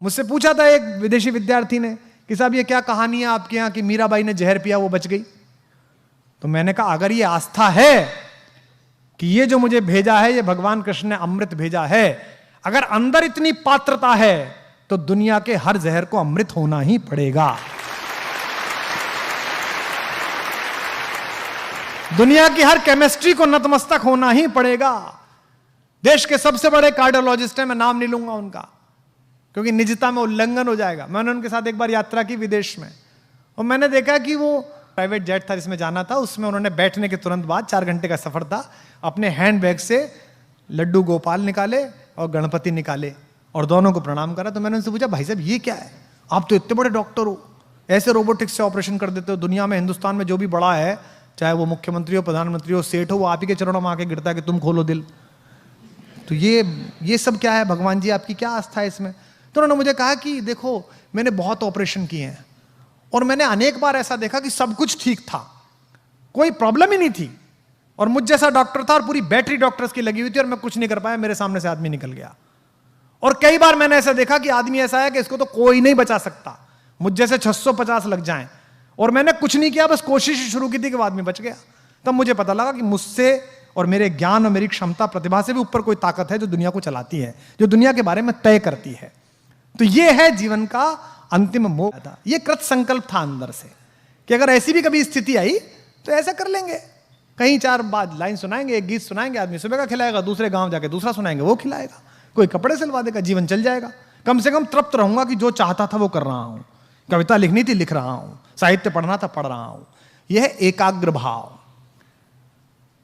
मुझसे पूछा था एक विदेशी विद्यार्थी ने कि साहब ये क्या कहानी है आपके यहाँ कि मीराबाई ने जहर पिया वो बच गई। तो मैंने कहा अगर ये आस्था है कि ये जो मुझे भेजा है ये भगवान कृष्ण ने अमृत भेजा है, अगर अंदर इतनी पात्रता है तो दुनिया के हर जहर को अमृत होना ही पड़ेगा। दुनिया की हर केमिस्ट्री को नतमस्तक होना ही पड़ेगा। देश के सबसे बड़े कार्डियोलॉजिस्ट हैं, मैं नाम नहीं लूंगा उनका क्योंकि निजता में उल्लंघन हो जाएगा। मैंने उनके साथ एक बार यात्रा की विदेश में, और मैंने देखा कि वो प्राइवेट जेट था जिसमें जाना था, उसमें उन्होंने बैठने के तुरंत बाद 4 घंटे का सफर था, अपने हैंड बैग से लड्डू गोपाल निकाले और गणपति निकाले और दोनों को प्रणाम करा। तो मैंने उनसे पूछा भाई साहब ये क्या है, आप तो इतने बड़े डॉक्टर हो, ऐसे रोबोटिक्स से ऑपरेशन कर देते हो। दुनिया में हिंदुस्तान में जो भी बड़ा है, चाहे वो मुख्यमंत्री हो, प्रधानमंत्री हो, सेठ हो, वो आप ही के चरणों में आके गिरता है कि तुम खोलो दिल। तो ये सब क्या है भगवान जी, आपकी क्या आस्था है इसमें? तो उन्होंने मुझे कहा कि देखो मैंने बहुत ऑपरेशन किए हैं और मैंने अनेक बार ऐसा देखा कि सब कुछ ठीक था, कोई प्रॉब्लम ही नहीं थी, और मुझ जैसा डॉक्टर था और पूरी बैटरी डॉक्टर्स की लगी हुई थी और मैं कुछ नहीं कर पाया, मेरे सामने से आदमी निकल गया। और कई बार मैंने ऐसा देखा कि आदमी ऐसा है कि इसको तो कोई नहीं बचा सकता, मुझ जैसे 650 लग जाएं, और मैंने कुछ नहीं किया, बस कोशिश शुरू की थी कि वो आदमी बच गया। तब मुझे पता लगा कि मुझसे और मेरे ज्ञान और मेरी क्षमता प्रतिभा से भी ऊपर कोई ताकत है जो दुनिया को चलाती है, जो दुनिया के बारे में तय करती है। तो ये है जीवन का अंतिम मोह था, ये कृत संकल्प था अंदर से कि अगर ऐसी भी कभी स्थिति आई तो ऐसा कर लेंगे। कहीं 4 बाद लाइन सुनाएंगे, एक गीत सुनाएंगे, आदमी सुबह का खिलाएगा, दूसरे गांव जाके दूसरा सुनाएंगे, वो खिलाएगा, कोई कपड़े सिलवा देगा, जीवन चल जाएगा। कम से कम तृप्त रहूंगा कि जो चाहता था वो कर रहा हूं, कविता लिखनी थी लिख रहा हूं, साहित्य पढ़ना था पढ़ रहा हूं। यह है एकाग्र भाव।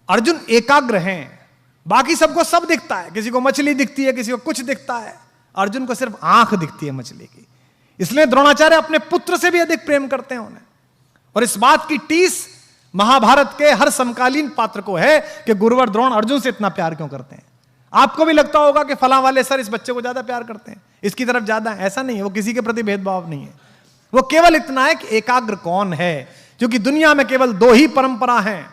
अर्जुन एकाग्र हैं, बाकी सबको सब दिखता है, किसी को मछली दिखती है, किसी को कुछ दिखता है, अर्जुन को सिर्फ आंख दिखती है मछली की। इसलिए द्रोणाचार्य अपने पुत्र से भी अधिक प्रेम करते हैं उन्हें, और इस बात की टीस महाभारत के हर समकालीन पात्र को है कि गुरुवर द्रोण अर्जुन से इतना प्यार क्यों करते हैं। आपको भी लगता होगा कि फलां वाले सर इस बच्चे को ज्यादा प्यार करते हैं, इसकी तरफ ज्यादा, ऐसा नहीं है, वो किसी के प्रति भेदभाव नहीं है। वो केवल इतना है कि एकाग्र कौन है, क्योंकि दुनिया में केवल 2 ही परंपरा हैं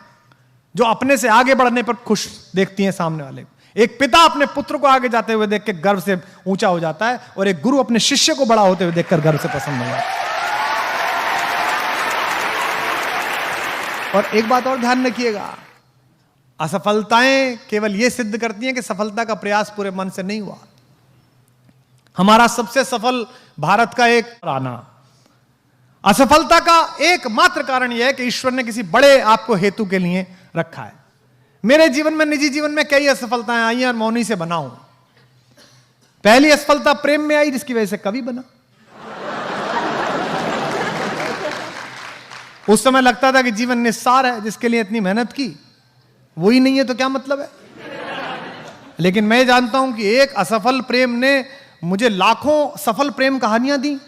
जो अपने से आगे बढ़ने पर खुश देखती हैं सामने वाले को। एक पिता अपने पुत्र को आगे जाते हुए देख के गर्व से ऊंचा हो जाता है, और एक गुरु अपने शिष्य को बड़ा होते हुए देखकर गर्व से प्रसन्न हो जाता है। और एक बात और ध्यान रखिएगा, असफलताएं केवल यह सिद्ध करती हैं कि सफलता का प्रयास पूरे मन से नहीं हुआ। हमारा सबसे सफल भारत का एक राना, असफलता का एकमात्र कारण यह है कि ईश्वर ने किसी बड़े आपको हेतु के लिए रखा है। मेरे जीवन में, निजी जीवन में कई असफलताएं आई हैं और मौनी से बना हूं। पहली असफलता प्रेम में आई, जिसकी वजह से कवि बना। उस समय लगता था कि जीवन निस्सार है, जिसके लिए इतनी मेहनत की वही नहीं है तो क्या मतलब है। लेकिन मैं जानता हूं कि एक असफल प्रेम ने मुझे लाखों सफल प्रेम कहानियां दी।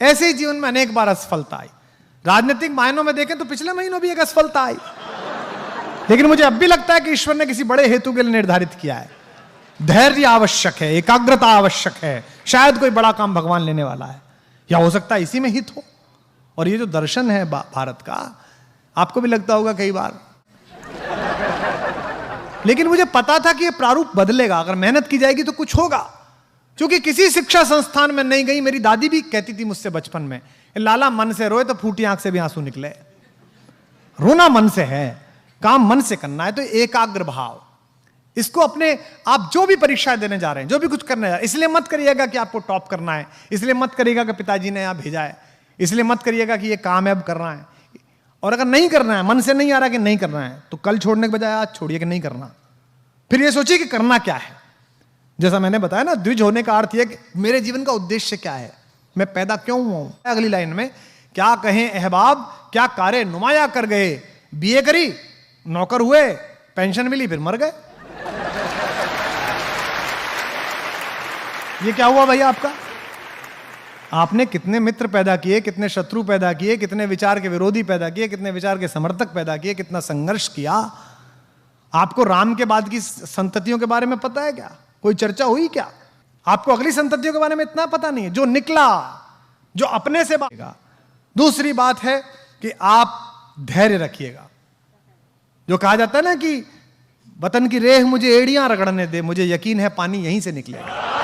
ऐसे ही जीवन में अनेक बार असफलता आई। राजनीतिक मायनों में देखें तो पिछले महीनों भी एक असफलता आई, लेकिन मुझे अब भी लगता है कि ईश्वर ने किसी बड़े हेतु के लिए निर्धारित किया है। धैर्य आवश्यक है, एकाग्रता आवश्यक है, शायद कोई बड़ा काम भगवान लेने वाला है, या हो सकता है इसी में हित हो। और ये जो दर्शन है भारत का, आपको भी लगता होगा कई बार, लेकिन मुझे पता था कि ये प्रारूप बदलेगा, अगर मेहनत की जाएगी तो कुछ होगा। क्योंकि किसी शिक्षा संस्थान में नहीं गई। मेरी दादी भी कहती थी मुझसे बचपन में, लाला मन से रोए तो फूटी आंख से भी आंसू निकले। रोना मन से है, काम मन से करना है। तो एकाग्र भाव, इसको अपने, आप जो भी परीक्षाएं देने जा रहे हैं, जो भी कुछ करने जा रहे हैं, इसलिए मत करिएगा कि आपको टॉप करना है, इसलिए मत करिएगा कि पिताजी ने यहां भेजा है, इसलिए मत करिएगा कि ये काम अब करना है। और अगर नहीं करना है, मन से नहीं आ रहा कि नहीं करना है, तो कल छोड़ने के बजाय आज छोड़िए कि नहीं करना। फिर ये सोचिए कि करना क्या है। जैसा मैंने बताया ना, द्विज होने का अर्थ यह कि मेरे जीवन का उद्देश्य क्या है, मैं पैदा क्यों हुआ हूं। अगली लाइन में, क्या कहें अहबाब क्या कार्य नुमाया कर गए, बीए करी, नौकर हुए, पेंशन मिली, फिर मर गए। ये क्या हुआ भाई आपका? आपने कितने मित्र पैदा किए, कितने शत्रु पैदा किए, कितने विचार के विरोधी पैदा किए, कितने विचार के समर्थक पैदा किए, कितना संघर्ष किया। आपको राम के बाद की संततियों के बारे में पता है क्या? कोई चर्चा हुई क्या? आपको अगली संततियों के बारे में इतना पता नहीं है। जो निकला, जो अपने से बात। दूसरी बात है कि आप धैर्य रखिएगा। जो कहा जाता है ना कि वतन की रेह मुझे एड़ियां रगड़ने दे, मुझे यकीन है पानी यहीं से निकलेगा।